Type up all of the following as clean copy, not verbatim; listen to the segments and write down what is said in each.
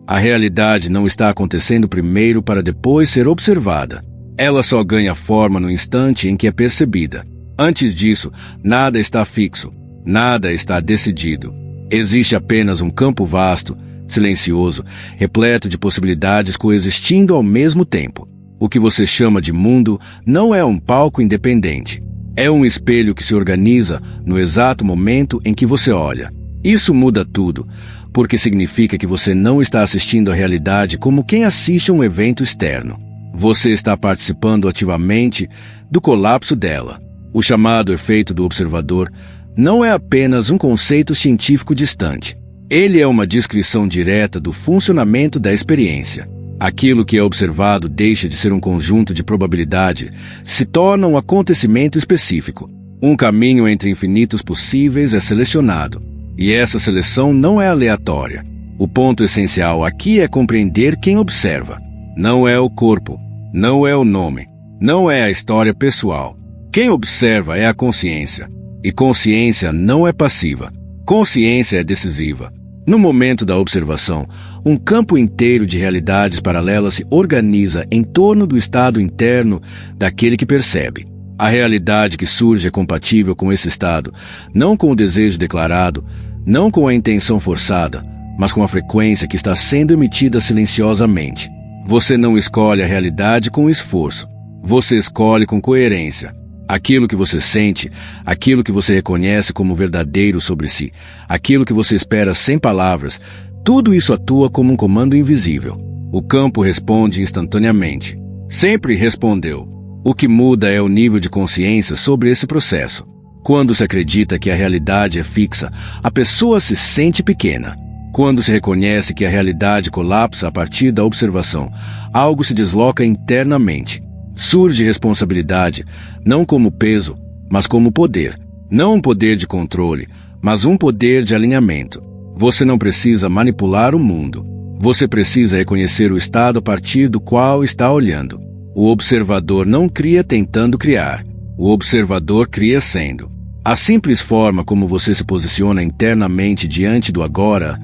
A realidade não está acontecendo primeiro para depois ser observada. Ela só ganha forma no instante em que é percebida. Antes disso, nada está fixo, nada está decidido. Existe apenas um campo vasto, silencioso, repleto de possibilidades coexistindo ao mesmo tempo. O que você chama de mundo não é um palco independente. É um espelho que se organiza no exato momento em que você olha. Isso muda tudo, porque significa que você não está assistindo à realidade como quem assiste a um evento externo. Você está participando ativamente do colapso dela. O chamado efeito do observador não é apenas um conceito científico distante. Ele é uma descrição direta do funcionamento da experiência. Aquilo que é observado deixa de ser um conjunto de probabilidade, se torna um acontecimento específico. Um caminho entre infinitos possíveis é selecionado. E essa seleção não é aleatória. O ponto essencial aqui é compreender quem observa. Não é o corpo, não é o nome, não é a história pessoal. Quem observa é a consciência. E consciência não é passiva. Consciência é decisiva. No momento da observação, um campo inteiro de realidades paralelas se organiza em torno do estado interno daquele que percebe. A realidade que surge é compatível com esse estado, não com o desejo declarado, não com a intenção forçada, mas com a frequência que está sendo emitida silenciosamente. Você não escolhe a realidade com esforço. Você escolhe com coerência. Aquilo que você sente, aquilo que você reconhece como verdadeiro sobre si, aquilo que você espera sem palavras, tudo isso atua como um comando invisível. O campo responde instantaneamente. Sempre respondeu. O que muda é o nível de consciência sobre esse processo. Quando se acredita que a realidade é fixa, a pessoa se sente pequena. Quando se reconhece que a realidade colapsa a partir da observação, algo se desloca internamente. Surge responsabilidade, não como peso, mas como poder. Não um poder de controle, mas um poder de alinhamento. Você não precisa manipular o mundo. Você precisa reconhecer o estado a partir do qual está olhando. O observador não cria tentando criar. O observador cria sendo. A simples forma como você se posiciona internamente diante do agora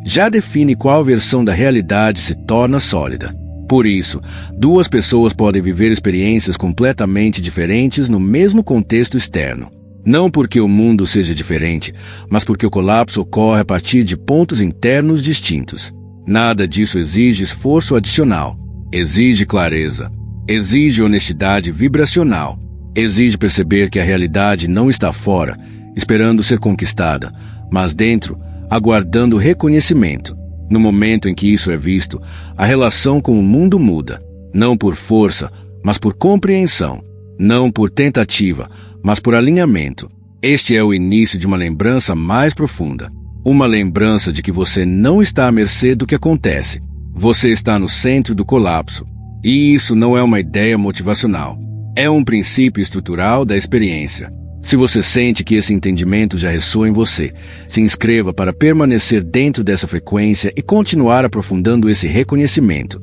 já define qual versão da realidade se torna sólida. Por isso, duas pessoas podem viver experiências completamente diferentes no mesmo contexto externo. Não porque o mundo seja diferente, mas porque o colapso ocorre a partir de pontos internos distintos. Nada disso exige esforço adicional. Exige clareza. Exige honestidade vibracional. Exige perceber que a realidade não está fora, esperando ser conquistada, mas dentro, aguardando reconhecimento. No momento em que isso é visto, a relação com o mundo muda. Não por força, mas por compreensão. Não por tentativa, mas por alinhamento. Este é o início de uma lembrança mais profunda. Uma lembrança de que você não está à mercê do que acontece. Você está no centro do colapso. E isso não é uma ideia motivacional. É um princípio estrutural da experiência. Se você sente que esse entendimento já ressoa em você, se inscreva para permanecer dentro dessa frequência e continuar aprofundando esse reconhecimento.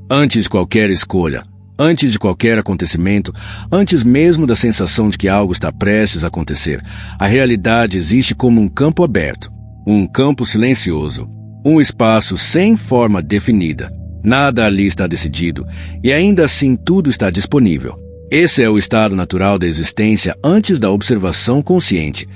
Antes de qualquer escolha, antes de qualquer acontecimento, antes mesmo da sensação de que algo está prestes a acontecer, a realidade existe como um campo aberto, um campo silencioso, um espaço sem forma definida. Nada ali está decidido, e ainda assim tudo está disponível. Esse é o estado natural da existência antes da observação consciente.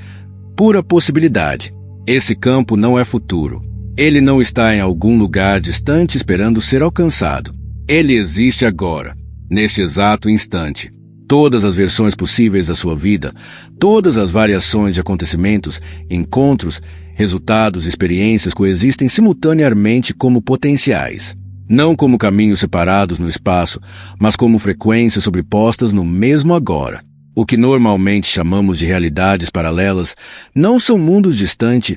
Pura possibilidade. Esse campo não é futuro. Ele não está em algum lugar distante esperando ser alcançado. Ele existe agora, neste exato instante. Todas as versões possíveis da sua vida, todas as variações de acontecimentos, encontros, resultados e experiências coexistem simultaneamente como potenciais. Não como caminhos separados no espaço, mas como frequências sobrepostas no mesmo agora. O que normalmente chamamos de realidades paralelas não são mundos distantes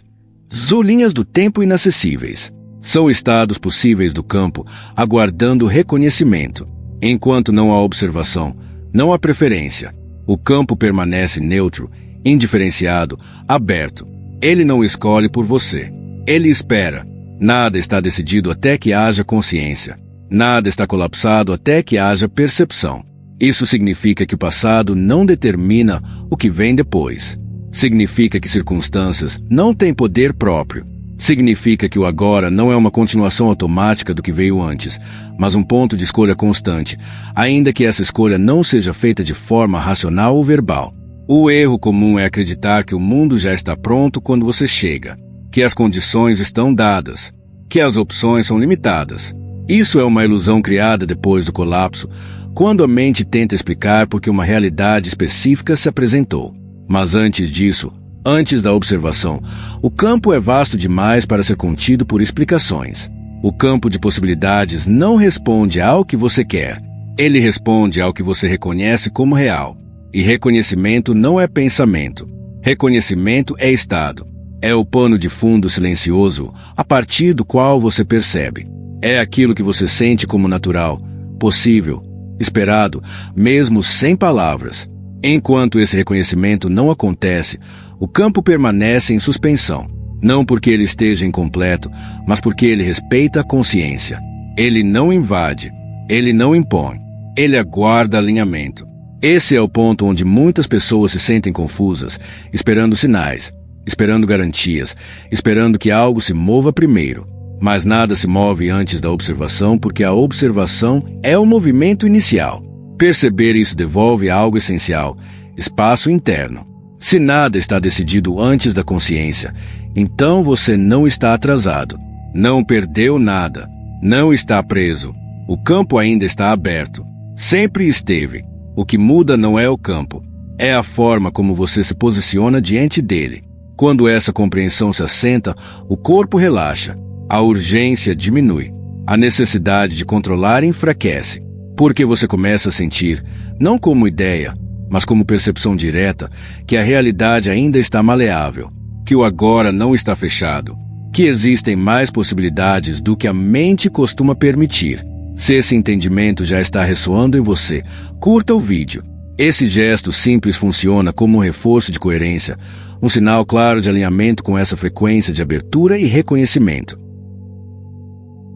ou linhas do tempo inacessíveis. São estados possíveis do campo, aguardando reconhecimento. Enquanto não há observação, não há preferência. O campo permanece neutro, indiferenciado, aberto. Ele não escolhe por você. Ele espera. Nada está decidido até que haja consciência. Nada está colapsado até que haja percepção. Isso significa que o passado não determina o que vem depois. Significa que circunstâncias não têm poder próprio. Significa que o agora não é uma continuação automática do que veio antes, mas um ponto de escolha constante, ainda que essa escolha não seja feita de forma racional ou verbal. O erro comum é acreditar que o mundo já está pronto quando você chega, que as condições estão dadas, que as opções são limitadas. Isso é uma ilusão criada depois do colapso, quando a mente tenta explicar por que uma realidade específica se apresentou. Mas antes disso, antes da observação, o campo é vasto demais para ser contido por explicações. O campo de possibilidades não responde ao que você quer. Ele responde ao que você reconhece como real. E reconhecimento não é pensamento. Reconhecimento é estado. É o pano de fundo silencioso a partir do qual você percebe. É aquilo que você sente como natural, possível, esperado, mesmo sem palavras. Enquanto esse reconhecimento não acontece, o campo permanece em suspensão, não porque ele esteja incompleto, mas porque ele respeita a consciência. Ele não invade, ele não impõe, ele aguarda alinhamento. Esse é o ponto onde muitas pessoas se sentem confusas, esperando sinais, esperando garantias, esperando que algo se mova primeiro. Mas nada se move antes da observação, porque a observação é o movimento inicial. Perceber isso devolve algo essencial, espaço interno. Se nada está decidido antes da consciência, então você não está atrasado, não perdeu nada, não está preso. O campo ainda está aberto. Sempre esteve. O que muda não é o campo, é a forma como você se posiciona diante dele. Quando essa compreensão se assenta, o corpo relaxa, a urgência diminui, a necessidade de controlar enfraquece, porque você começa a sentir, não como ideia, mas como percepção direta, que a realidade ainda está maleável, que o agora não está fechado, que existem mais possibilidades do que a mente costuma permitir. Se esse entendimento já está ressoando em você, curta o vídeo. Esse gesto simples funciona como um reforço de coerência, um sinal claro de alinhamento com essa frequência de abertura e reconhecimento.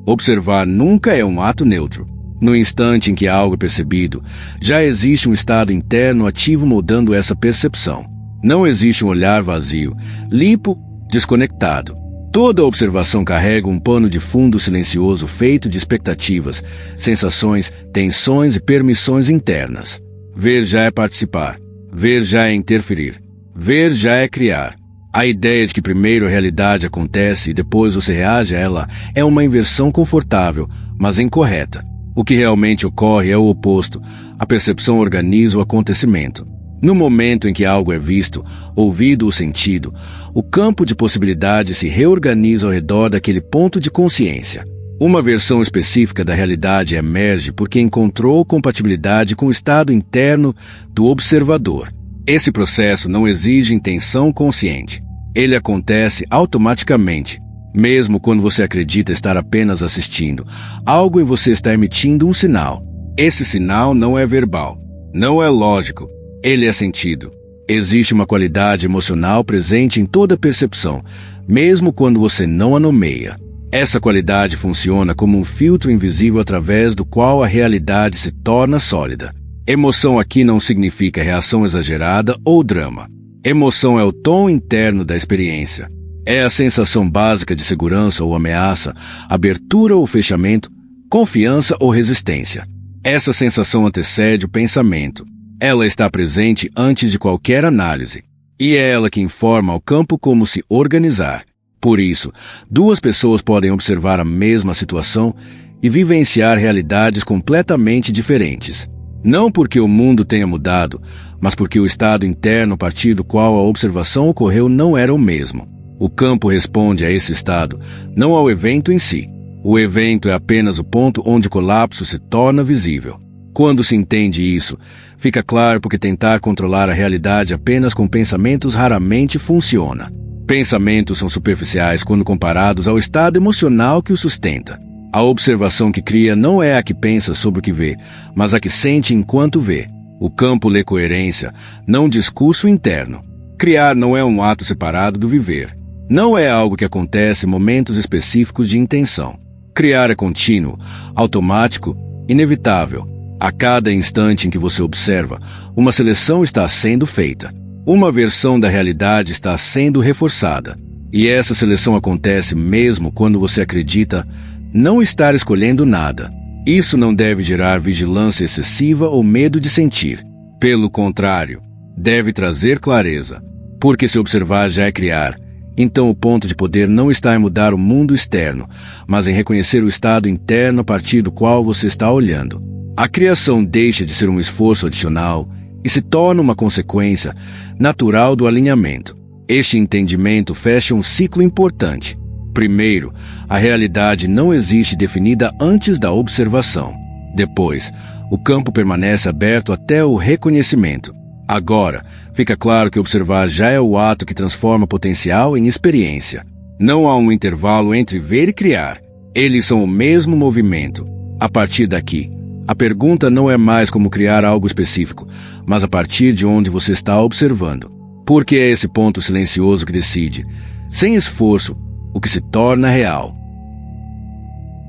Observar nunca é um ato neutro. No instante em que algo é percebido, já existe um estado interno ativo moldando essa percepção. Não existe um olhar vazio, limpo, desconectado. Toda observação carrega um pano de fundo silencioso feito de expectativas, sensações, tensões e permissões internas. Ver já é participar. Ver já é interferir. Ver já é criar. A ideia de que primeiro a realidade acontece e depois você reage a ela é uma inversão confortável, mas incorreta. O que realmente ocorre é o oposto. A percepção organiza o acontecimento. No momento em que algo é visto, ouvido ou sentido, o campo de possibilidade se reorganiza ao redor daquele ponto de consciência. Uma versão específica da realidade emerge porque encontrou compatibilidade com o estado interno do observador. Esse processo não exige intenção consciente. Ele acontece automaticamente. Mesmo quando você acredita estar apenas assistindo, algo em você está emitindo um sinal. Esse sinal não é verbal, não é lógico, ele é sentido. Existe uma qualidade emocional presente em toda percepção, mesmo quando você não a nomeia. Essa qualidade funciona como um filtro invisível através do qual a realidade se torna sólida. Emoção aqui não significa reação exagerada ou drama. Emoção é o tom interno da experiência. É a sensação básica de segurança ou ameaça, abertura ou fechamento, confiança ou resistência. Essa sensação antecede o pensamento. Ela está presente antes de qualquer análise. E é ela que informa ao campo como se organizar. Por isso, duas pessoas podem observar a mesma situação e vivenciar realidades completamente diferentes. Não porque o mundo tenha mudado, mas porque o estado interno a partir do qual a observação ocorreu não era o mesmo. O campo responde a esse estado, não ao evento em si. O evento é apenas o ponto onde o colapso se torna visível. Quando se entende isso, fica claro porque tentar controlar a realidade apenas com pensamentos raramente funciona. Pensamentos são superficiais quando comparados ao estado emocional que os sustenta. A observação que cria não é a que pensa sobre o que vê, mas a que sente enquanto vê. O campo lê coerência, não discurso interno. Criar não é um ato separado do viver. Não é algo que acontece em momentos específicos de intenção. Criar é contínuo, automático, inevitável. A cada instante em que você observa, uma seleção está sendo feita. Uma versão da realidade está sendo reforçada. E essa seleção acontece mesmo quando você acredita não estar escolhendo nada. Isso não deve gerar vigilância excessiva ou medo de sentir. Pelo contrário, deve trazer clareza. Porque se observar já é criar, então o ponto de poder não está em mudar o mundo externo, mas em reconhecer o estado interno a partir do qual você está olhando. A criação deixa de ser um esforço adicional e se torna uma consequência natural do alinhamento. Este entendimento fecha um ciclo importante. Primeiro, a realidade não existe definida antes da observação. Depois, o campo permanece aberto até o reconhecimento. Agora, fica claro que observar já é o ato que transforma potencial em experiência. Não há um intervalo entre ver e criar. Eles são o mesmo movimento. A partir daqui, a pergunta não é mais como criar algo específico, mas a partir de onde você está observando. Porque é esse ponto silencioso que decide, sem esforço, o que se torna real.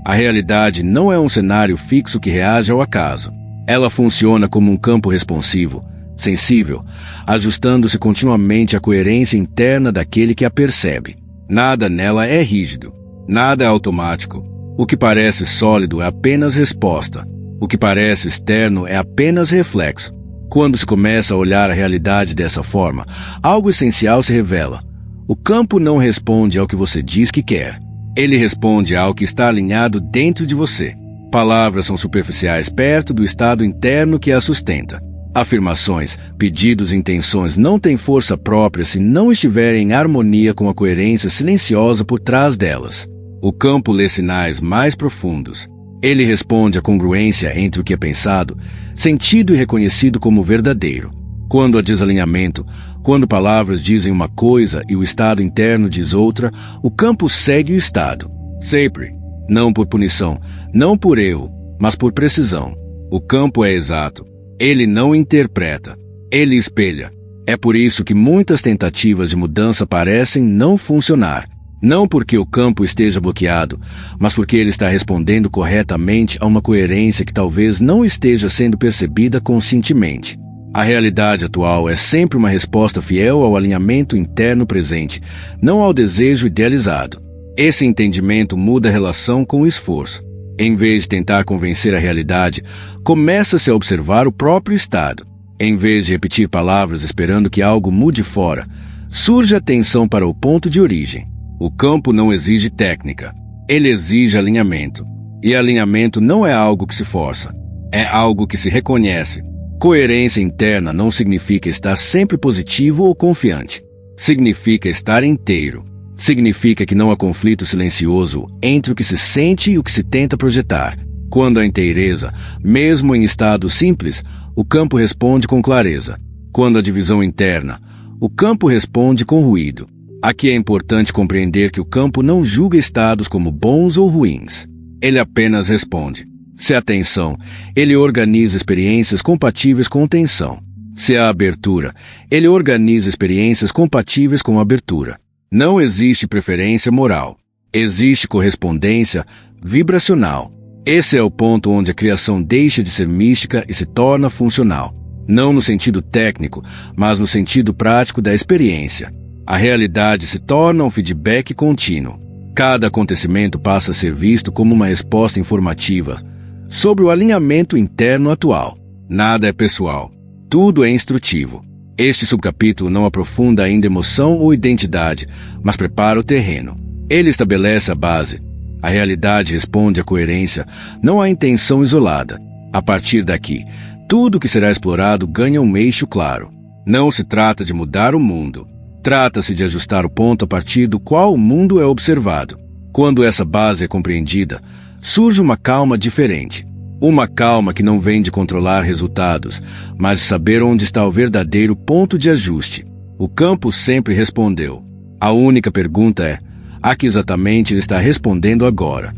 A realidade não é um cenário fixo que reage ao acaso. Ela funciona como um campo responsivo, sensível, ajustando-se continuamente à coerência interna daquele que a percebe. Nada nela é rígido, nada é automático. O que parece sólido é apenas resposta. O que parece externo é apenas reflexo. Quando se começa a olhar a realidade dessa forma, algo essencial se revela. O campo não responde ao que você diz que quer. Ele responde ao que está alinhado dentro de você. Palavras são superficiais perto do estado interno que as sustenta. Afirmações, pedidos e intenções não têm força própria se não estiverem em harmonia com a coerência silenciosa por trás delas. O campo lê sinais mais profundos. Ele responde à congruência entre o que é pensado, sentido e reconhecido como verdadeiro. Quando há desalinhamento, quando palavras dizem uma coisa e o estado interno diz outra, o campo segue o estado. Sempre. Não por punição, não por erro, mas por precisão. O campo é exato. Ele não interpreta. Ele espelha. É por isso que muitas tentativas de mudança parecem não funcionar. Não porque o campo esteja bloqueado, mas porque ele está respondendo corretamente a uma coerência que talvez não esteja sendo percebida conscientemente. A realidade atual é sempre uma resposta fiel ao alinhamento interno presente, não ao desejo idealizado. Esse entendimento muda a relação com o esforço. Em vez de tentar convencer a realidade, começa-se a observar o próprio estado. Em vez de repetir palavras esperando que algo mude fora, surge a atenção para o ponto de origem. O campo não exige técnica. Ele exige alinhamento. E alinhamento não é algo que se força. É algo que se reconhece. Coerência interna não significa estar sempre positivo ou confiante. Significa estar inteiro. Significa que não há conflito silencioso entre o que se sente e o que se tenta projetar. Quando há inteireza, mesmo em estado simples, o campo responde com clareza. Quando há divisão interna, o campo responde com ruído. Aqui é importante compreender que o campo não julga estados como bons ou ruins. Ele apenas responde. Se há tensão, ele organiza experiências compatíveis com tensão. Se há abertura, ele organiza experiências compatíveis com abertura. Não existe preferência moral. Existe correspondência vibracional. Esse é o ponto onde a criação deixa de ser mística e se torna funcional. Não no sentido técnico, mas no sentido prático da experiência. A realidade se torna um feedback contínuo. Cada acontecimento passa a ser visto como uma resposta informativa sobre o alinhamento interno atual. Nada é pessoal. Tudo é instrutivo. Este subcapítulo não aprofunda ainda emoção ou identidade, mas prepara o terreno. Ele estabelece a base. A realidade responde à coerência, não à intenção isolada. A partir daqui, tudo que será explorado ganha um eixo claro. Não se trata de mudar o mundo. Trata-se de ajustar o ponto a partir do qual o mundo é observado. Quando essa base é compreendida, surge uma calma diferente. Uma calma que não vem de controlar resultados, mas de saber onde está o verdadeiro ponto de ajuste. O campo sempre respondeu. A única pergunta é: a que exatamente ele está respondendo agora?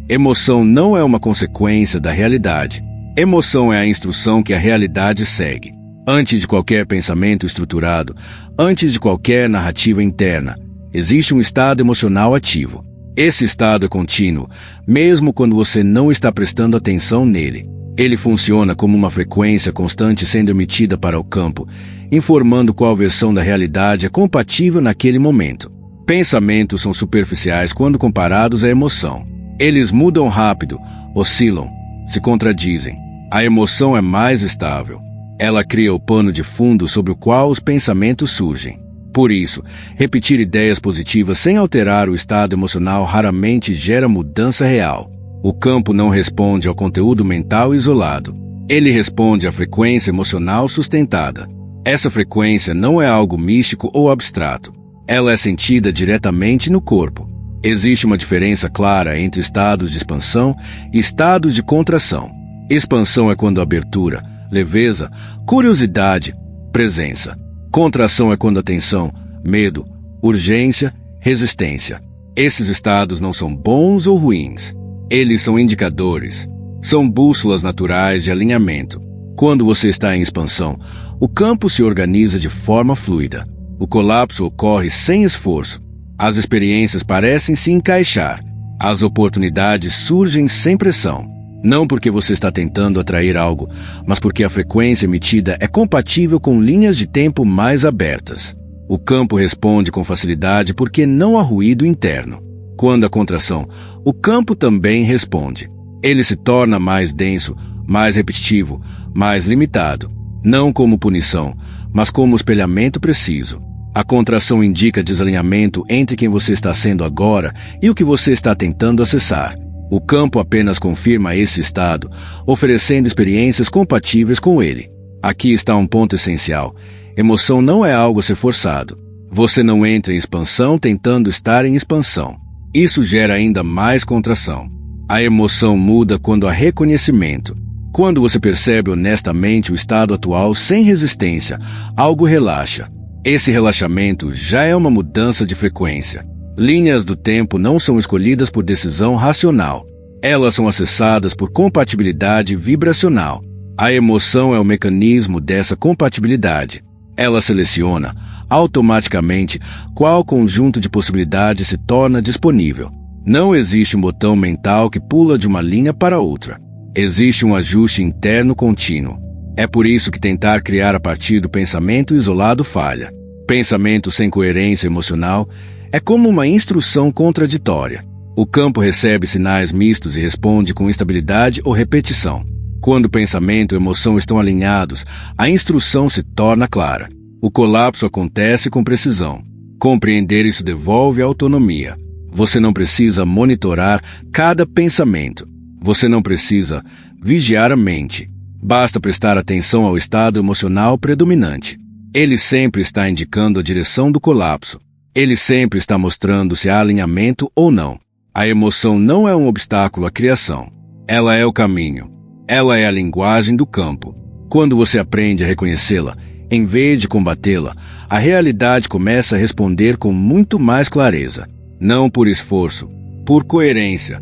Emoção não é uma consequência da realidade. Emoção é a instrução que a realidade segue. Antes de qualquer pensamento estruturado, antes de qualquer narrativa interna, existe um estado emocional ativo. Esse estado é contínuo, mesmo quando você não está prestando atenção nele. Ele funciona como uma frequência constante sendo emitida para o campo, informando qual versão da realidade é compatível naquele momento. Pensamentos são superficiais quando comparados à emoção. Eles mudam rápido, oscilam, se contradizem. A emoção é mais estável. Ela cria o pano de fundo sobre o qual os pensamentos surgem. Por isso, repetir ideias positivas sem alterar o estado emocional raramente gera mudança real. O campo não responde ao conteúdo mental isolado. Ele responde à frequência emocional sustentada. Essa frequência não é algo místico ou abstrato. Ela é sentida diretamente no corpo. Existe uma diferença clara entre estados de expansão e estados de contração. Expansão é quando abertura, leveza, curiosidade, presença. Contração é quando a tensão, medo, urgência, resistência. Esses estados não são bons ou ruins. Eles são indicadores. São bússolas naturais de alinhamento. Quando você está em expansão, o campo se organiza de forma fluida. O colapso ocorre sem esforço. As experiências parecem se encaixar. As oportunidades surgem sem pressão. Não porque você está tentando atrair algo, mas porque a frequência emitida é compatível com linhas de tempo mais abertas. O campo responde com facilidade porque não há ruído interno. Quando há contração, o campo também responde. Ele se torna mais denso, mais repetitivo, mais limitado. Não como punição, mas como espelhamento preciso. A contração indica desalinhamento entre quem você está sendo agora e o que você está tentando acessar. O campo apenas confirma esse estado, oferecendo experiências compatíveis com ele. Aqui está um ponto essencial. Emoção não é algo a ser forçado. Você não entra em expansão tentando estar em expansão. Isso gera ainda mais contração. A emoção muda quando há reconhecimento. Quando você percebe honestamente o estado atual sem resistência, algo relaxa. Esse relaxamento já é uma mudança de frequência. Linhas do tempo não são escolhidas por decisão racional. Elas são acessadas por compatibilidade vibracional. A emoção é o mecanismo dessa compatibilidade. Ela seleciona, automaticamente, qual conjunto de possibilidades se torna disponível. Não existe um botão mental que pula de uma linha para outra. Existe um ajuste interno contínuo. É por isso que tentar criar a partir do pensamento isolado falha. Pensamento sem coerência emocional é como uma instrução contraditória. O campo recebe sinais mistos e responde com instabilidade ou repetição. Quando pensamento e emoção estão alinhados, a instrução se torna clara. O colapso acontece com precisão. Compreender isso devolve a autonomia. Você não precisa monitorar cada pensamento. Você não precisa vigiar a mente. Basta prestar atenção ao estado emocional predominante. Ele sempre está indicando a direção do colapso. Ele sempre está mostrando se há alinhamento ou não. A emoção não é um obstáculo à criação. Ela é o caminho. Ela é a linguagem do campo. Quando você aprende a reconhecê-la, em vez de combatê-la, a realidade começa a responder com muito mais clareza. Não por esforço, por coerência.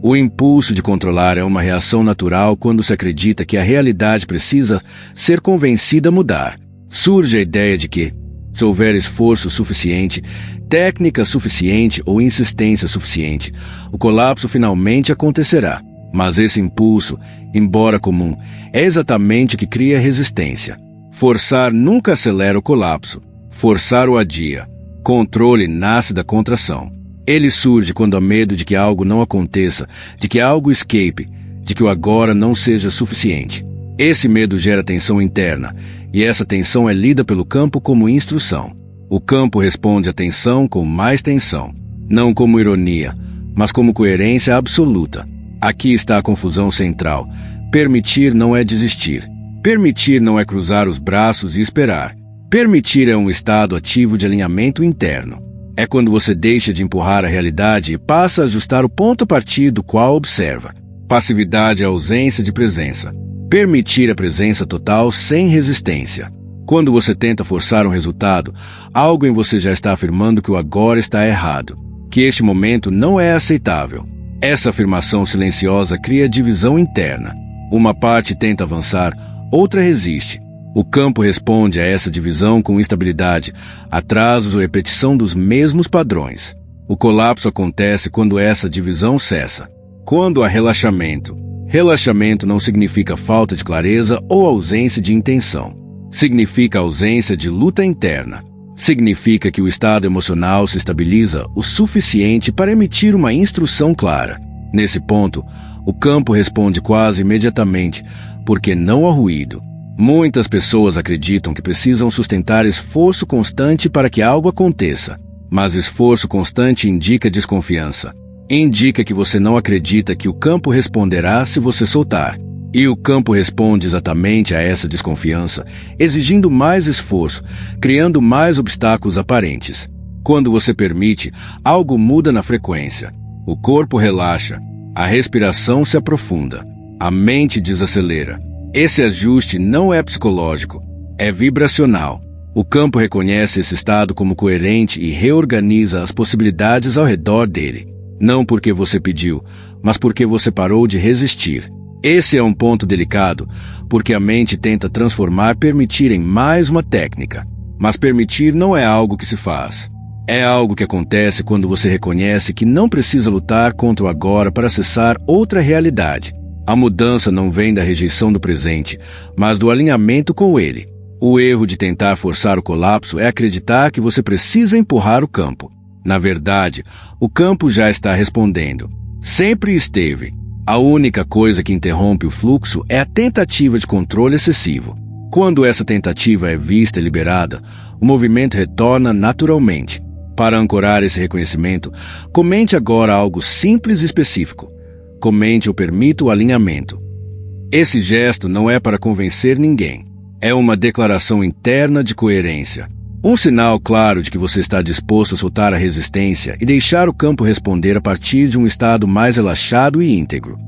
O impulso de controlar é uma reação natural quando se acredita que a realidade precisa ser convencida a mudar. Surge a ideia de que, se houver esforço suficiente, técnica suficiente ou insistência suficiente, o colapso finalmente acontecerá. Mas esse impulso, embora comum, é exatamente o que cria resistência. Forçar nunca acelera o colapso. Forçar o adia. Controle nasce da contração. Ele surge quando há medo de que algo não aconteça, de que algo escape, de que o agora não seja suficiente. Esse medo gera tensão interna, e essa tensão é lida pelo campo como instrução. O campo responde à tensão com mais tensão, não como ironia, mas como coerência absoluta. Aqui está a confusão central. Permitir não é desistir. Permitir não é cruzar os braços e esperar. Permitir é um estado ativo de alinhamento interno. É quando você deixa de empurrar a realidade e passa a ajustar o ponto a partir do qual observa. Passividade é a ausência de presença. Permitir a presença total sem resistência. Quando você tenta forçar um resultado, algo em você já está afirmando que o agora está errado, que este momento não é aceitável. Essa afirmação silenciosa cria divisão interna. Uma parte tenta avançar, outra resiste. O campo responde a essa divisão com instabilidade, atrasos ou repetição dos mesmos padrões. O colapso acontece quando essa divisão cessa. Quando há relaxamento. Relaxamento não significa falta de clareza ou ausência de intenção. Significa ausência de luta interna. Significa que o estado emocional se estabiliza o suficiente para emitir uma instrução clara. Nesse ponto, o campo responde quase imediatamente, porque não há ruído. Muitas pessoas acreditam que precisam sustentar esforço constante para que algo aconteça, mas esforço constante indica desconfiança. Indica que você não acredita que o campo responderá se você soltar. E o campo responde exatamente a essa desconfiança, exigindo mais esforço, criando mais obstáculos aparentes. Quando você permite, algo muda na frequência. O corpo relaxa, a respiração se aprofunda, a mente desacelera. Esse ajuste não é psicológico, é vibracional. O campo reconhece esse estado como coerente e reorganiza as possibilidades ao redor dele. Não porque você pediu, mas porque você parou de resistir. Esse é um ponto delicado, porque a mente tenta transformar permitir em mais uma técnica. Mas permitir não é algo que se faz. É algo que acontece quando você reconhece que não precisa lutar contra o agora para acessar outra realidade. A mudança não vem da rejeição do presente, mas do alinhamento com ele. O erro de tentar forçar o colapso é acreditar que você precisa empurrar o campo. Na verdade, o campo já está respondendo. Sempre esteve. A única coisa que interrompe o fluxo é a tentativa de controle excessivo. Quando essa tentativa é vista e liberada, o movimento retorna naturalmente. Para ancorar esse reconhecimento, comente agora algo simples e específico. Comente ou permita o alinhamento. Esse gesto não é para convencer ninguém. É uma declaração interna de coerência. Um sinal claro de que você está disposto a soltar a resistência e deixar o campo responder a partir de um estado mais relaxado e íntegro.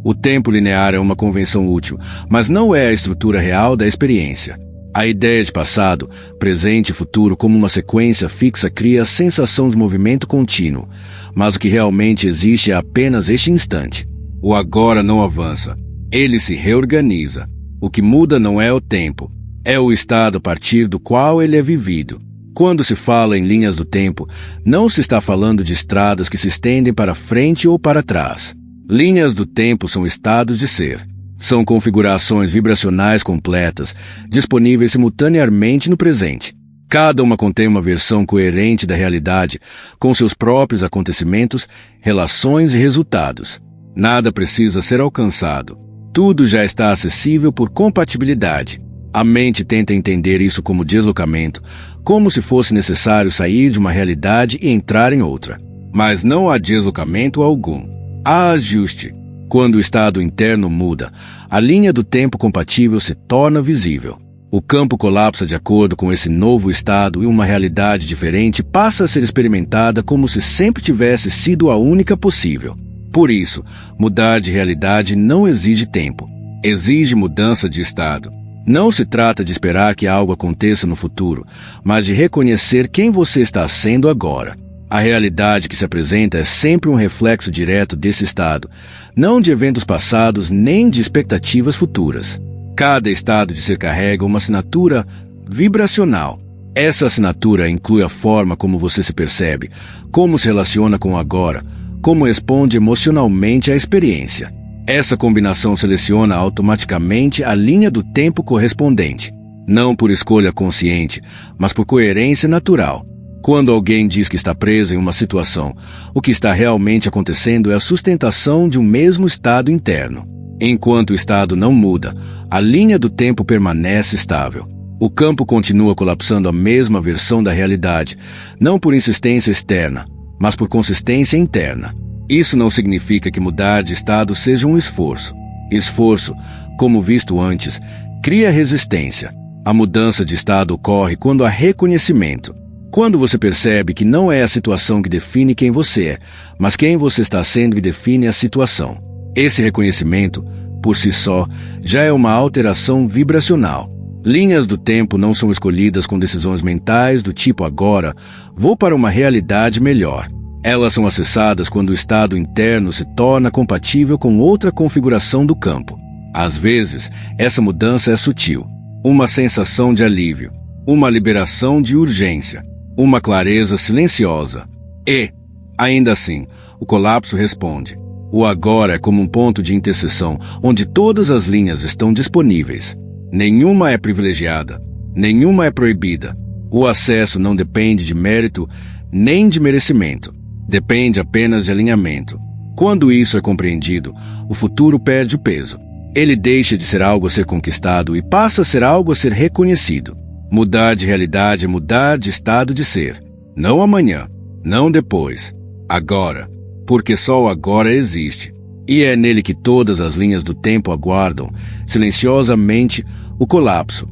O tempo linear é uma convenção útil, mas não é a estrutura real da experiência. A ideia de passado, presente e futuro como uma sequência fixa cria a sensação de movimento contínuo, mas o que realmente existe é apenas este instante. O agora não avança, ele se reorganiza. O que muda não é o tempo, é o estado a partir do qual ele é vivido. Quando se fala em linhas do tempo, não se está falando de estradas que se estendem para frente ou para trás. Linhas do tempo são estados de ser. São configurações vibracionais completas, disponíveis simultaneamente no presente. Cada uma contém uma versão coerente da realidade, com seus próprios acontecimentos, relações e resultados. Nada precisa ser alcançado. Tudo já está acessível por compatibilidade. A mente tenta entender isso como deslocamento, como se fosse necessário sair de uma realidade e entrar em outra. Mas não há deslocamento algum. Há ajuste. Quando o estado interno muda, a linha do tempo compatível se torna visível. O campo colapsa de acordo com esse novo estado e uma realidade diferente passa a ser experimentada como se sempre tivesse sido a única possível. Por isso, mudar de realidade não exige tempo. Exige mudança de estado. Não se trata de esperar que algo aconteça no futuro, mas de reconhecer quem você está sendo agora. A realidade que se apresenta é sempre um reflexo direto desse estado, não de eventos passados nem de expectativas futuras. Cada estado de ser carrega uma assinatura vibracional. Essa assinatura inclui a forma como você se percebe, como se relaciona com o agora, como responde emocionalmente à experiência. Essa combinação seleciona automaticamente a linha do tempo correspondente, não por escolha consciente, mas por coerência natural. Quando alguém diz que está preso em uma situação, o que está realmente acontecendo é a sustentação de um mesmo estado interno. Enquanto o estado não muda, a linha do tempo permanece estável. O campo continua colapsando a mesma versão da realidade, não por insistência externa, mas por consistência interna. Isso não significa que mudar de estado seja um esforço. Esforço, como visto antes, cria resistência. A mudança de estado ocorre quando há reconhecimento. Quando você percebe que não é a situação que define quem você é, mas quem você está sendo que define a situação. Esse reconhecimento, por si só, já é uma alteração vibracional. Linhas do tempo não são escolhidas com decisões mentais do tipo agora, vou para uma realidade melhor. Elas são acessadas quando o estado interno se torna compatível com outra configuração do campo. Às vezes, essa mudança é sutil. Uma sensação de alívio, uma liberação de urgência, uma clareza silenciosa. E, ainda assim, o colapso responde. O agora é como um ponto de interseção onde todas as linhas estão disponíveis. Nenhuma é privilegiada, nenhuma é proibida. O acesso não depende de mérito nem de merecimento. Depende apenas de alinhamento. Quando isso é compreendido, o futuro perde o peso. Ele deixa de ser algo a ser conquistado e passa a ser algo a ser reconhecido. Mudar de realidade é mudar de estado de ser. Não amanhã, não depois. Agora. Porque só o agora existe. E é nele que todas as linhas do tempo aguardam, silenciosamente, o colapso.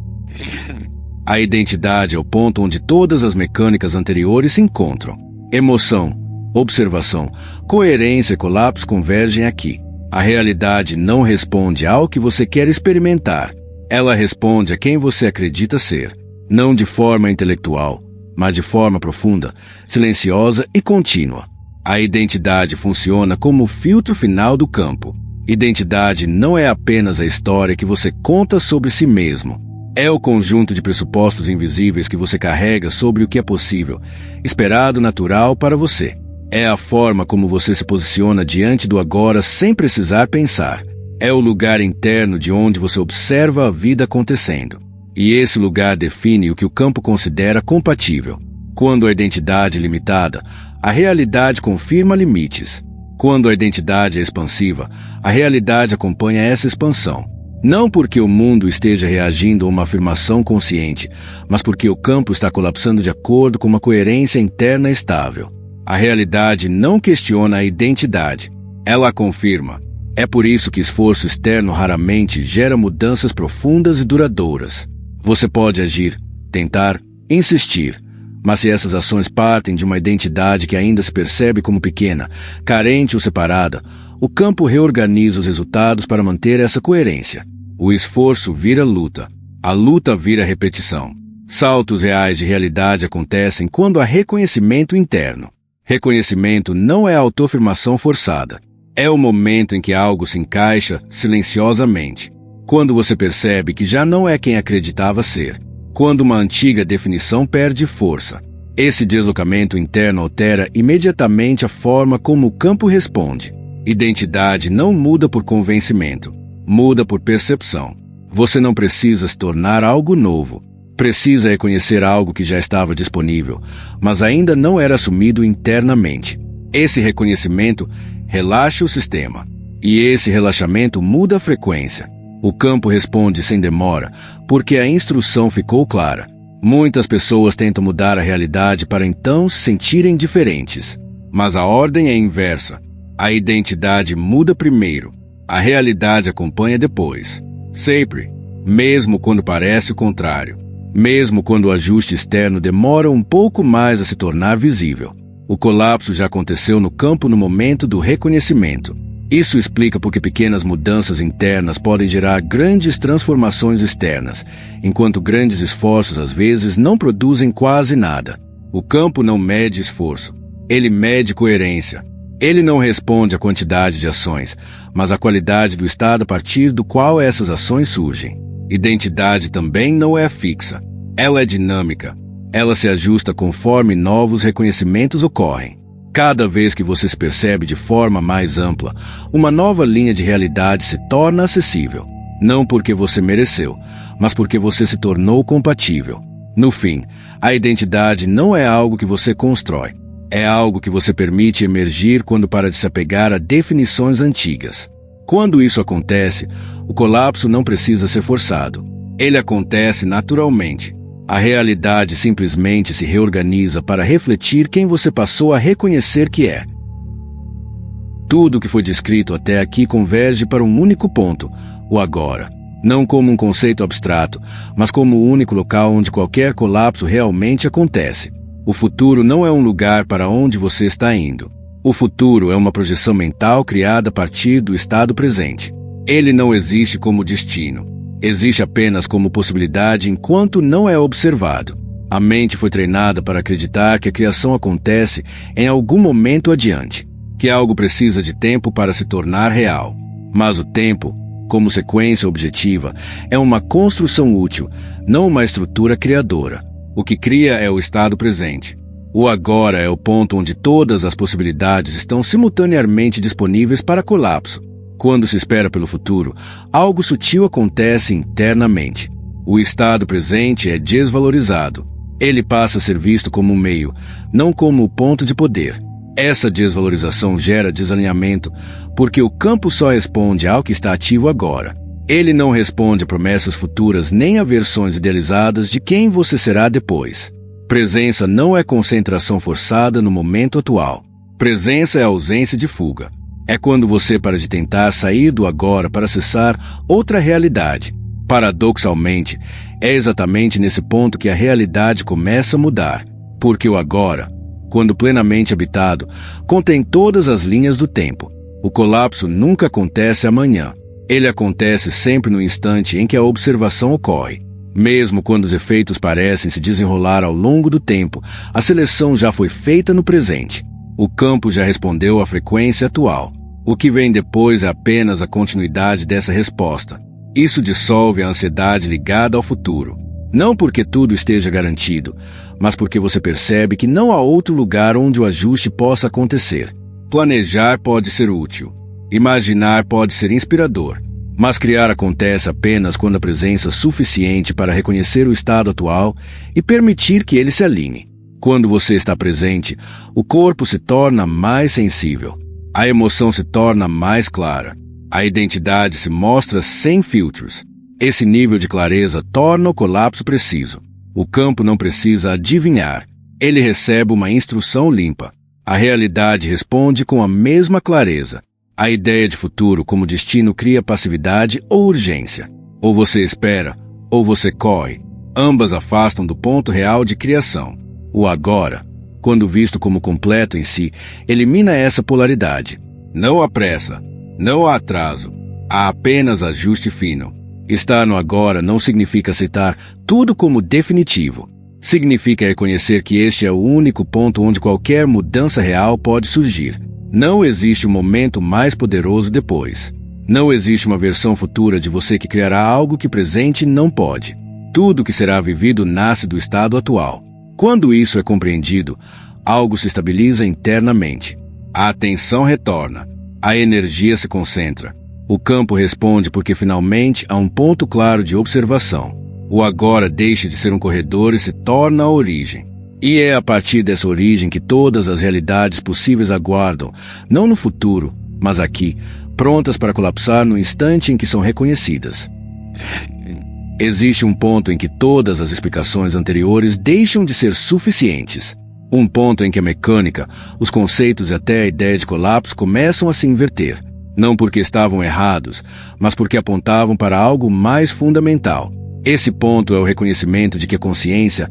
A identidade é o ponto onde todas as mecânicas anteriores se encontram. Emoção, observação, coerência e colapso convergem aqui. A realidade não responde ao que você quer experimentar. Ela responde a quem você acredita ser. Não de forma intelectual, mas de forma profunda, silenciosa e contínua. A identidade funciona como o filtro final do campo. Identidade não é apenas a história que você conta sobre si mesmo. É o conjunto de pressupostos invisíveis que você carrega sobre o que é possível, esperado, natural para você. É a forma como você se posiciona diante do agora sem precisar pensar. É o lugar interno de onde você observa a vida acontecendo. E esse lugar define o que o campo considera compatível. Quando a identidade é limitada, a realidade confirma limites. Quando a identidade é expansiva, a realidade acompanha essa expansão. Não porque o mundo esteja reagindo a uma afirmação consciente, mas porque o campo está colapsando de acordo com uma coerência interna estável. A realidade não questiona a identidade, ela a confirma. É por isso que esforço externo raramente gera mudanças profundas e duradouras. Você pode agir, tentar, insistir, mas se essas ações partem de uma identidade que ainda se percebe como pequena, carente ou separada, o campo reorganiza os resultados para manter essa coerência. O esforço vira luta. A luta vira repetição. Saltos reais de realidade acontecem quando há reconhecimento interno. Reconhecimento não é autoafirmação forçada. É o momento em que algo se encaixa silenciosamente. Quando você percebe que já não é quem acreditava ser. Quando uma antiga definição perde força. Esse deslocamento interno altera imediatamente a forma como o campo responde. Identidade não muda por convencimento, muda por percepção. Você não precisa se tornar algo novo. Precisa reconhecer algo que já estava disponível, mas ainda não era assumido internamente. Esse reconhecimento relaxa o sistema. E esse relaxamento muda a frequência. O campo responde sem demora, porque a instrução ficou clara. Muitas pessoas tentam mudar a realidade para então se sentirem diferentes. Mas a ordem é inversa. A identidade muda primeiro. A realidade acompanha depois. Sempre. Mesmo quando parece o contrário. Mesmo quando o ajuste externo demora um pouco mais a se tornar visível. O colapso já aconteceu no campo no momento do reconhecimento. Isso explica por que pequenas mudanças internas podem gerar grandes transformações externas, enquanto grandes esforços às vezes não produzem quase nada. O campo não mede esforço, ele mede coerência. Ele não responde à quantidade de ações, mas à qualidade do estado a partir do qual essas ações surgem. Identidade também não é fixa, ela é dinâmica. Ela se ajusta conforme novos reconhecimentos ocorrem. Cada vez que você se percebe de forma mais ampla, uma nova linha de realidade se torna acessível. Não porque você mereceu, mas porque você se tornou compatível. No fim, a identidade não é algo que você constrói. É algo que você permite emergir quando para de se apegar a definições antigas. Quando isso acontece, o colapso não precisa ser forçado. Ele acontece naturalmente. A realidade simplesmente se reorganiza para refletir quem você passou a reconhecer que é. Tudo o que foi descrito até aqui converge para um único ponto, o agora. Não como um conceito abstrato, mas como o único local onde qualquer colapso realmente acontece. O futuro não é um lugar para onde você está indo. O futuro é uma projeção mental criada a partir do estado presente. Ele não existe como destino. Existe apenas como possibilidade enquanto não é observado. A mente foi treinada para acreditar que a criação acontece em algum momento adiante, que algo precisa de tempo para se tornar real. Mas o tempo, como sequência objetiva, é uma construção útil, não uma estrutura criadora. O que cria é o estado presente. O agora é o ponto onde todas as possibilidades estão simultaneamente disponíveis para colapso. Quando se espera pelo futuro, algo sutil acontece internamente. O estado presente é desvalorizado. Ele passa a ser visto como um meio, não como o ponto de poder. Essa desvalorização gera desalinhamento, porque o campo só responde ao que está ativo agora. Ele não responde a promessas futuras nem a versões idealizadas de quem você será depois. Presença não é concentração forçada no momento atual. Presença é ausência de fuga. É quando você para de tentar sair do agora para acessar outra realidade. Paradoxalmente, é exatamente nesse ponto que a realidade começa a mudar, porque o agora, quando plenamente habitado, contém todas as linhas do tempo. O colapso nunca acontece amanhã. Ele acontece sempre no instante em que a observação ocorre. Mesmo quando os efeitos parecem se desenrolar ao longo do tempo, a seleção já foi feita no presente. O campo já respondeu à frequência atual. O que vem depois é apenas a continuidade dessa resposta. Isso dissolve a ansiedade ligada ao futuro. Não porque tudo esteja garantido, mas porque você percebe que não há outro lugar onde o ajuste possa acontecer. Planejar pode ser útil. Imaginar pode ser inspirador. Mas criar acontece apenas quando há presença suficiente para reconhecer o estado atual e permitir que ele se alinhe. Quando você está presente, o corpo se torna mais sensível. A emoção se torna mais clara. A identidade se mostra sem filtros. Esse nível de clareza torna o colapso preciso. O campo não precisa adivinhar. Ele recebe uma instrução limpa. A realidade responde com a mesma clareza. A ideia de futuro como destino cria passividade ou urgência. Ou você espera, ou você corre. Ambas afastam do ponto real de criação. O agora, quando visto como completo em si, elimina essa polaridade. Não há pressa, não há atraso, há apenas ajuste fino. Estar no agora não significa aceitar tudo como definitivo. Significa reconhecer que este é o único ponto onde qualquer mudança real pode surgir. Não existe um momento mais poderoso depois. Não existe uma versão futura de você que criará algo que presente não pode. Tudo que será vivido nasce do estado atual. Quando isso é compreendido, algo se estabiliza internamente. A atenção retorna. A energia se concentra. O campo responde porque finalmente há um ponto claro de observação. O agora deixa de ser um corredor e se torna a origem. E é a partir dessa origem que todas as realidades possíveis aguardam, não no futuro, mas aqui, prontas para colapsar no instante em que são reconhecidas. Existe um ponto em que todas as explicações anteriores deixam de ser suficientes. Um ponto em que a mecânica, os conceitos e até a ideia de colapso começam a se inverter. Não porque estavam errados, mas porque apontavam para algo mais fundamental. Esse ponto é o reconhecimento de que a consciência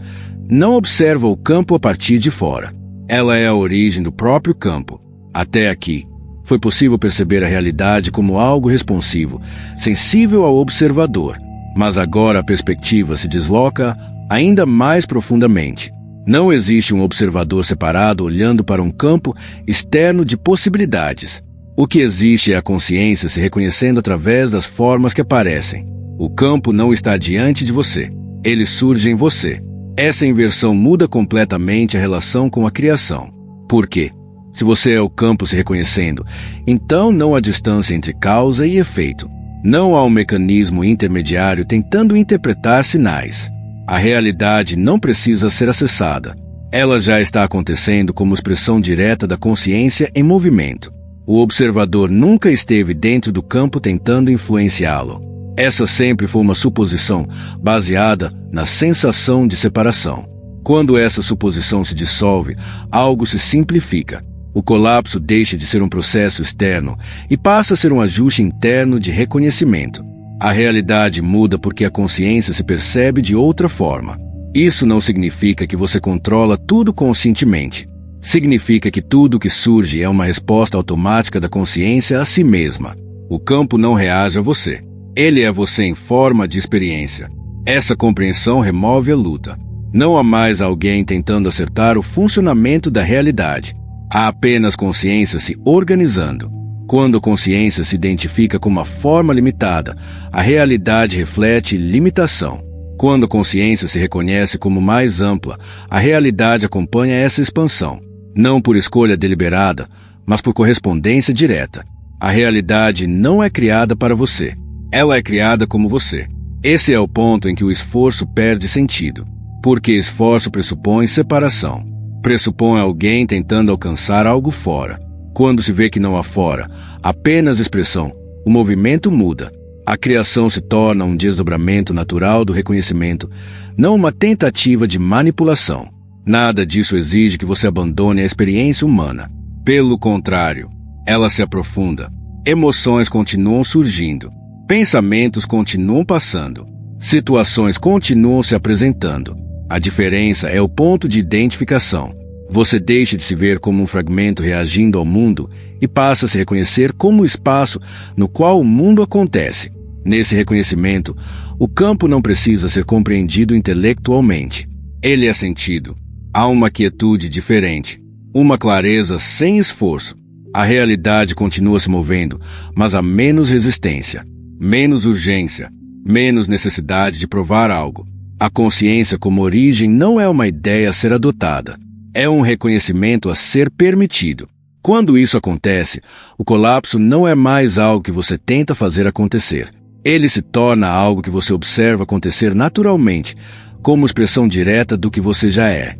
não observa o campo a partir de fora. Ela é a origem do próprio campo. Até aqui, foi possível perceber a realidade como algo responsivo, sensível ao observador. Mas agora a perspectiva se desloca ainda mais profundamente. Não existe um observador separado olhando para um campo externo de possibilidades. O que existe é a consciência se reconhecendo através das formas que aparecem. O campo não está diante de você. Ele surge em você. Essa inversão muda completamente a relação com a criação. Por quê? Se você é o campo se reconhecendo, então não há distância entre causa e efeito. Não há um mecanismo intermediário tentando interpretar sinais. A realidade não precisa ser acessada. Ela já está acontecendo como expressão direta da consciência em movimento. O observador nunca esteve dentro do campo tentando influenciá-lo. Essa sempre foi uma suposição baseada na sensação de separação. Quando essa suposição se dissolve, algo se simplifica. O colapso deixa de ser um processo externo e passa a ser um ajuste interno de reconhecimento. A realidade muda porque a consciência se percebe de outra forma. Isso não significa que você controla tudo conscientemente. Significa que tudo que surge é uma resposta automática da consciência a si mesma. O campo não reage a você. Ele é você em forma de experiência. Essa compreensão remove a luta. Não há mais alguém tentando acertar o funcionamento da realidade. Há apenas consciência se organizando. Quando a consciência se identifica com uma forma limitada, a realidade reflete limitação. Quando a consciência se reconhece como mais ampla, a realidade acompanha essa expansão, não por escolha deliberada, mas por correspondência direta. A realidade não é criada para você, ela é criada como você. Esse é o ponto em que o esforço perde sentido, porque esforço pressupõe separação. Pressupõe alguém tentando alcançar algo fora. Quando se vê que não há fora, apenas expressão, o movimento muda. A criação se torna um desdobramento natural do reconhecimento, não uma tentativa de manipulação. Nada disso exige que você abandone a experiência humana. Pelo contrário, ela se aprofunda. Emoções continuam surgindo. Pensamentos continuam passando. Situações continuam se apresentando. A diferença é o ponto de identificação. Você deixa de se ver como um fragmento reagindo ao mundo e passa a se reconhecer como o espaço no qual o mundo acontece. Nesse reconhecimento, o campo não precisa ser compreendido intelectualmente. Ele é sentido. Há uma quietude diferente, uma clareza sem esforço. A realidade continua se movendo, mas há menos resistência, menos urgência, menos necessidade de provar algo. A consciência como origem não é uma ideia a ser adotada. É um reconhecimento a ser permitido. Quando isso acontece, o colapso não é mais algo que você tenta fazer acontecer. Ele se torna algo que você observa acontecer naturalmente, como expressão direta do que você já é.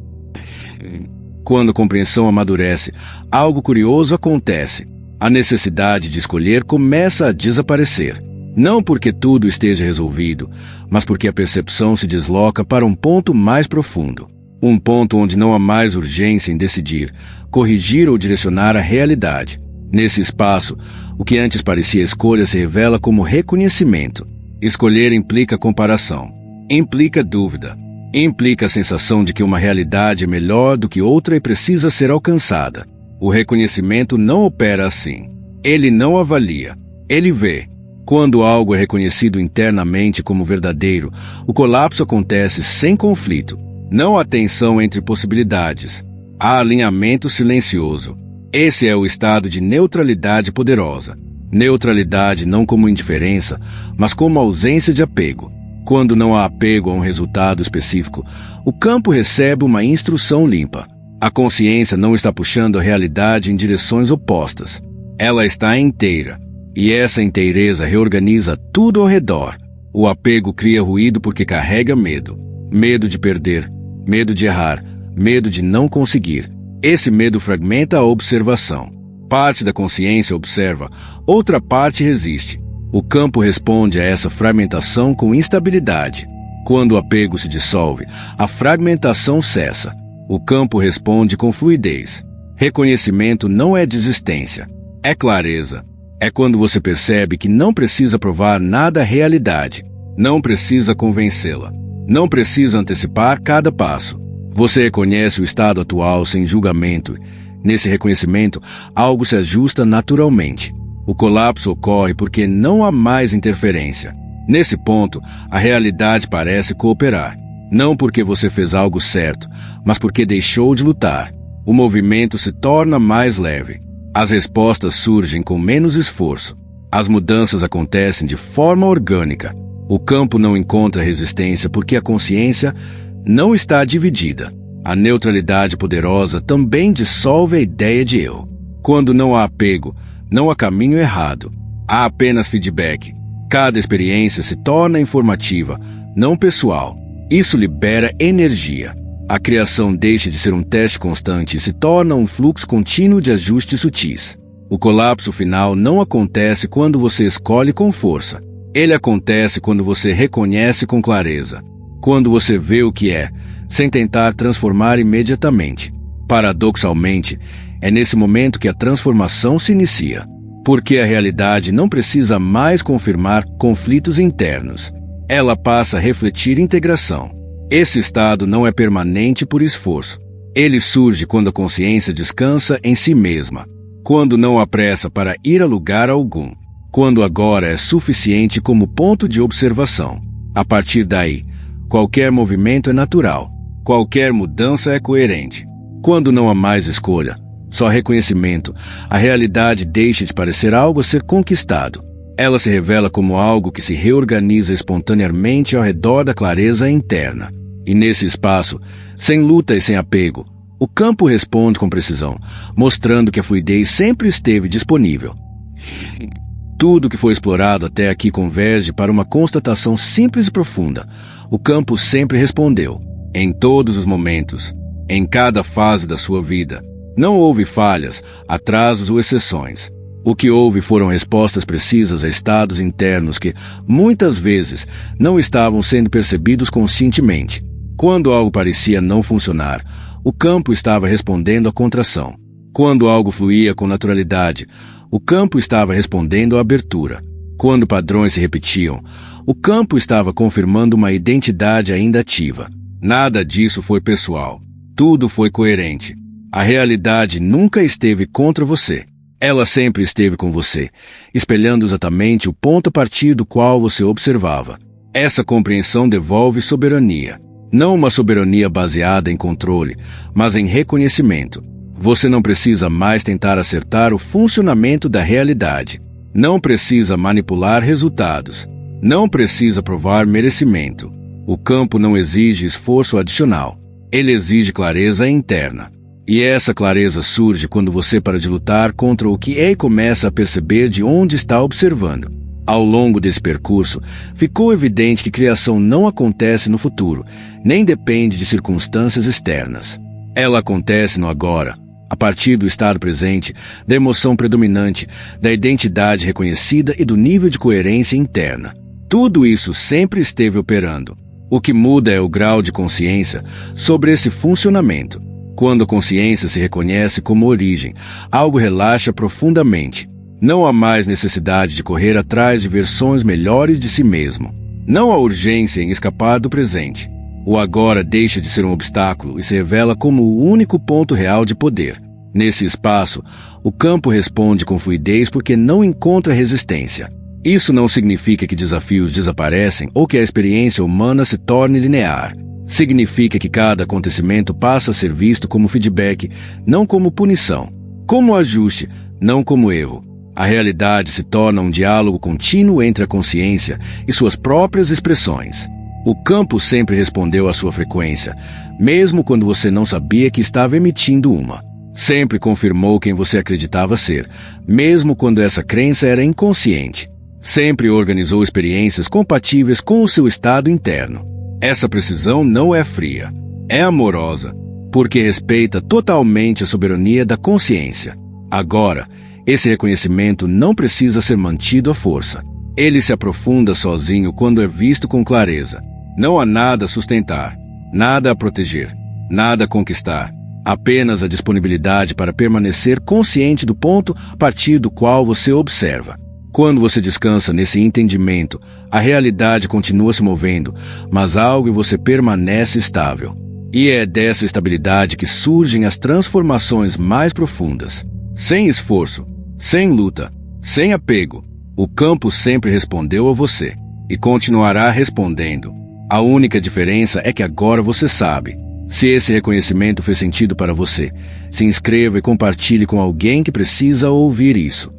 Quando a compreensão amadurece, algo curioso acontece. A necessidade de escolher começa a desaparecer. Não porque tudo esteja resolvido, mas porque a percepção se desloca para um ponto mais profundo. Um ponto onde não há mais urgência em decidir, corrigir ou direcionar a realidade. Nesse espaço, o que antes parecia escolha se revela como reconhecimento. Escolher implica comparação, implica dúvida, implica a sensação de que uma realidade é melhor do que outra e precisa ser alcançada. O reconhecimento não opera assim. Ele não avalia, ele vê. Quando algo é reconhecido internamente como verdadeiro, o colapso acontece sem conflito. Não há tensão entre possibilidades. Há alinhamento silencioso. Esse é o estado de neutralidade poderosa. Neutralidade não como indiferença, mas como ausência de apego. Quando não há apego a um resultado específico, o campo recebe uma instrução limpa. A consciência não está puxando a realidade em direções opostas. Ela está inteira. E essa inteireza reorganiza tudo ao redor. O apego cria ruído porque carrega medo. Medo de perder, medo de errar, medo de não conseguir. Esse medo fragmenta a observação. Parte da consciência observa, outra parte resiste. O campo responde a essa fragmentação com instabilidade. Quando o apego se dissolve, a fragmentação cessa. O campo responde com fluidez. Reconhecimento não é desistência, é clareza. É quando você percebe que não precisa provar nada à realidade, não precisa convencê-la, não precisa antecipar cada passo. Você reconhece o estado atual sem julgamento. Nesse reconhecimento, algo se ajusta naturalmente. O colapso ocorre porque não há mais interferência. Nesse ponto, a realidade parece cooperar. Não porque você fez algo certo, mas porque deixou de lutar. O movimento se torna mais leve. As respostas surgem com menos esforço. As mudanças acontecem de forma orgânica. O campo não encontra resistência porque a consciência não está dividida. A neutralidade poderosa também dissolve a ideia de eu. Quando não há apego, não há caminho errado. Há apenas feedback. Cada experiência se torna informativa, não pessoal. Isso libera energia. A criação deixa de ser um teste constante e se torna um fluxo contínuo de ajustes sutis. O colapso final não acontece quando você escolhe com força. Ele acontece quando você reconhece com clareza. Quando você vê o que é, sem tentar transformar imediatamente. Paradoxalmente, é nesse momento que a transformação se inicia. Porque a realidade não precisa mais confirmar conflitos internos. Ela passa a refletir integração. Esse estado não é permanente por esforço. Ele surge quando a consciência descansa em si mesma, quando não há pressa para ir a lugar algum, quando agora é suficiente como ponto de observação. A partir daí, qualquer movimento é natural, qualquer mudança é coerente. Quando não há mais escolha, só reconhecimento, a realidade deixa de parecer algo a ser conquistado. Ela se revela como algo que se reorganiza espontaneamente ao redor da clareza interna. E nesse espaço, sem luta e sem apego, o campo responde com precisão, mostrando que a fluidez sempre esteve disponível. Tudo que foi explorado até aqui converge para uma constatação simples e profunda. O campo sempre respondeu, em todos os momentos, em cada fase da sua vida. Não houve falhas, atrasos ou exceções. O que houve foram respostas precisas a estados internos que, muitas vezes, não estavam sendo percebidos conscientemente. Quando algo parecia não funcionar, o campo estava respondendo à contração. Quando algo fluía com naturalidade, o campo estava respondendo à abertura. Quando padrões se repetiam, o campo estava confirmando uma identidade ainda ativa. Nada disso foi pessoal. Tudo foi coerente. A realidade nunca esteve contra você. Ela sempre esteve com você, espelhando exatamente o ponto a partir do qual você observava. Essa compreensão devolve soberania. Não uma soberania baseada em controle, mas em reconhecimento. Você não precisa mais tentar acertar o funcionamento da realidade. Não precisa manipular resultados. Não precisa provar merecimento. O campo não exige esforço adicional. Ele exige clareza interna. E essa clareza surge quando você para de lutar contra o que é e começa a perceber de onde está observando. Ao longo desse percurso, ficou evidente que criação não acontece no futuro, nem depende de circunstâncias externas. Ela acontece no agora, a partir do estado presente, da emoção predominante, da identidade reconhecida e do nível de coerência interna. Tudo isso sempre esteve operando. O que muda é o grau de consciência sobre esse funcionamento. Quando a consciência se reconhece como origem, algo relaxa profundamente. Não há mais necessidade de correr atrás de versões melhores de si mesmo. Não há urgência em escapar do presente. O agora deixa de ser um obstáculo e se revela como o único ponto real de poder. Nesse espaço, o campo responde com fluidez porque não encontra resistência. Isso não significa que desafios desaparecem ou que a experiência humana se torne linear. Significa que cada acontecimento passa a ser visto como feedback, não como punição. Como ajuste, não como erro. A realidade se torna um diálogo contínuo entre a consciência e suas próprias expressões. O campo sempre respondeu à sua frequência, mesmo quando você não sabia que estava emitindo uma. Sempre confirmou quem você acreditava ser, mesmo quando essa crença era inconsciente. Sempre organizou experiências compatíveis com o seu estado interno. Essa precisão não é fria, é amorosa, porque respeita totalmente a soberania da consciência. Agora, esse reconhecimento não precisa ser mantido à força. Ele se aprofunda sozinho quando é visto com clareza. Não há nada a sustentar, nada a proteger, nada a conquistar. Apenas a disponibilidade para permanecer consciente do ponto a partir do qual você observa. Quando você descansa nesse entendimento, a realidade continua se movendo, mas algo em você permanece estável. E é dessa estabilidade que surgem as transformações mais profundas. Sem esforço, sem luta, sem apego, o campo sempre respondeu a você e continuará respondendo. A única diferença é que agora você sabe. Se esse reconhecimento fez sentido para você, se inscreva e compartilhe com alguém que precisa ouvir isso.